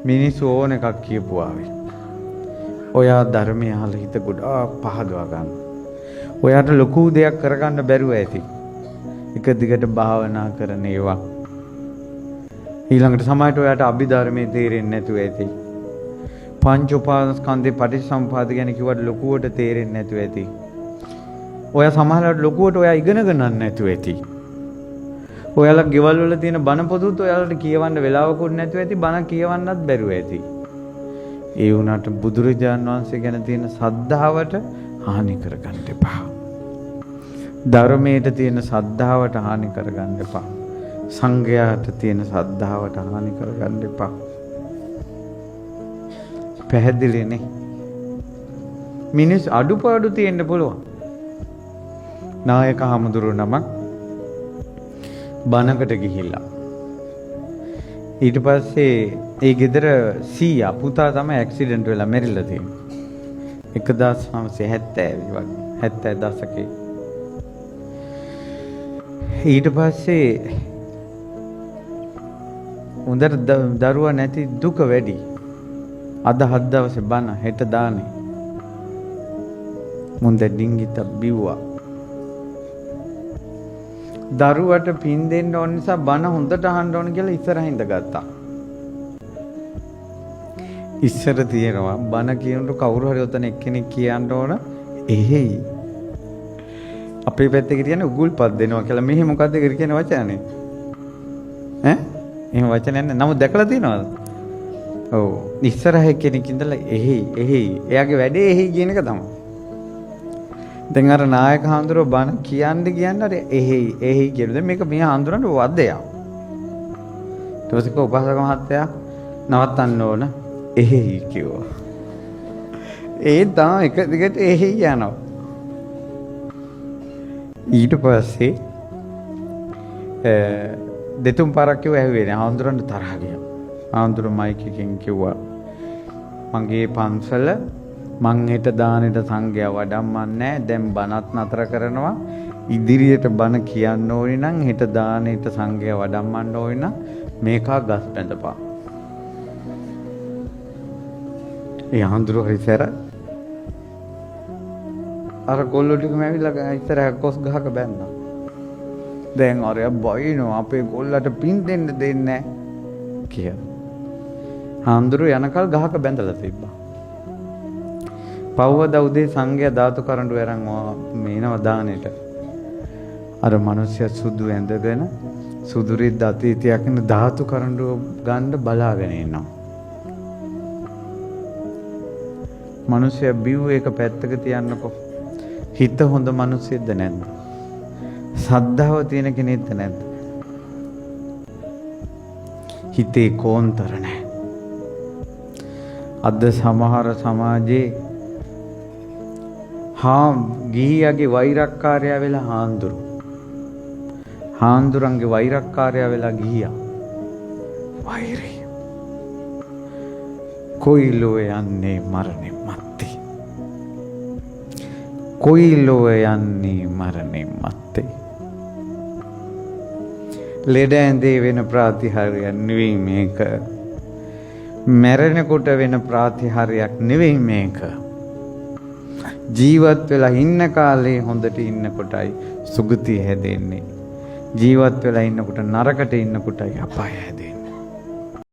මිනිස්සු ඕන එකක් කියපුවාවේ. ඔයා ධර්මය අහලා හිත ගොඩාක් පහදවා ගන්න. ඔයාට ලොකු දෙයක් කරගන්න බැරුව ඇති. එක දිගට භාවනා කරන ඒවා. ඊළඟට සමාජයට ඔයාට අභිධර්මයේ තේරෙන්නේ නැතුව ඇති. පංච උපාදානස්කන්ධේ පටිච්චසමුපාද ගැන කිව්වට ලොකුවට තේරෙන්නේ නැතුව ඇති. ඔයා සමහරවිට ලොකුවට ඔයා ඉගෙන ගන්නත් නැතුව ඇති. ඔයාලා ගෙවල් වල තියෙන බණ පොදුත් ඔයාලට කියවන්න වෙලාවකුත් නැතුව ඇති. බණ කියවන්නත් බැරුව ඇති. ඒ වුණාට බුදුරජාණන් වහන්සේ ගැන තියෙන සද්ධාවට හානි කරගන්න එපා. ධර්මයට තියෙන සද්ධාවට හානි කරගන්න එපා. සංඝයාට තියෙන සද්ධාවට හානි කරගන්න එපා. පැහැදිලිනේ. මිනිස් අඩුපාඩු තියෙන්න පුළුවන්. නායක හමුදුරු නමක් බණකට ගිහිල්ලා ඊට පස්සේ ඒ ගෙදර සීයා පුතා තමයි ඇක්සිඩන්ට් වෙලා මැරිලා තියෙන්නේ. 1970 වගේ 70 දශකේ. ඊට පස්සේ උන්දර දරුවා නැති දුක වැඩි. අද 7 දවසේ බණ හෙට දානේ. මුන්ද ඩිංගිත බිව්වා. දරුවට පින් දෙන්න ඕන නිසා බණ හොඳට අහන්න ඕන කියලා ඉස්සරහින්ද ගත්තා. ඉස්සර තියෙනවා බණ කියනකොට කවුරු හරි ඔතන එක්කෙනෙක් කියන්න ඕන එහෙයි. අපේ පැත්තේ කියන්නේ උගුල්පත් දෙනවා කියලා. මෙහි මොකද්ද කියන වචනේ? ඈ? එහෙම වචනයක් නැහැ. නමුත් දැකලා තියෙනවද? ඔව්. ඉස්සරහ කෙනෙක් ඉඳලා එහෙයි. එයාගේ වැඩේ එහෙයි කියන එක තමයි. දැන් අර නායක හඳුරෝ බණ කියන්නේ අර එහෙයි කියනවා. දැන් මේක මේ හඳුරන්න වදයක්. ඊට පස්සේ උපාසක මහත්තයා නවත්තන්න ඕන එහෙයි කිව්වා. ඒ තමයි එක දිගට එහෙයි යනවා. ඊට පස්සේ දෙතුන් පාරක් කිව්ව ඇහුවේ නෑ. හඳුරන්න තරහ ගියා. හඳුර මයික් එකෙන් කිව්වා මගේ පන්සල මං හෙට දානෙට සංඝයා වඩම්මන්නේ දැන් බණත් නතර කරනවා. ඉදිරියට බණ කියන්න ඕනි නම් හෙට දානෙට සංඝයා වඩම්මන්න ඕනි නම් මේකා ගස් බැඳපන්. ඒ හඳුරු හරිසර අර ගොල්ලෝ ටිකම ඇවිල්ලා ඉස්සරහ කොස් ගහක බැන්නා. දැන් අරයා බයිනෝ අපේ ගොල්ලට පින් දෙන්න දෙන්නේ නැහැ කියලා. හඳුරු යනකල් ගහක බැඳලා තිබ්බා. පව්වද උදේ සංඝයා ධාතු කරඬු අරන් මේනව දානෙට. අර මිනිස්සයා සුදු ඇඳගෙන සුදුරිද්ද අතීතයක් න ධාතු කරඬු ගන්න බලාගෙන ඉන්නවා. මිනිස්සයා බිව් එක පැත්තක තියන්නකෝ. හිත හොඳ මිනිස්සෙක්ද නැද්ද? සද්ධාව තියෙන කෙනෙක්ද නැද්ද? හිතේ කෝන්තර නැහැ. අද සමහර සමාජයේ ගිහියගේ වෛරක්කාරයා වෙලා හාන්දුරන්ගේ වෛරක්කාරයා වෙලා ගිහියා. වෛරය. කොයිලෝ යන්නේ මරණින් මත්තේ. කොයිලෝ යන්නේ මරණින් මත්තේ. ලෙඩ ඇඳේ වෙන ප්‍රාතිහාර්යයක් නෙවෙයි මේක. මැරෙනකොට වෙන ප්‍රාතිහාර්යයක් නෙවෙයි මේක. ජීවත් වෙලා ඉන්න කාලේ හොඳට ඉන්නකොටයි සුගතිය හැදෙන්නේ. ජීවත් වෙලා ඉන්නකොට නරකට ඉන්නකොටයි අපාය හැදෙන්නේ.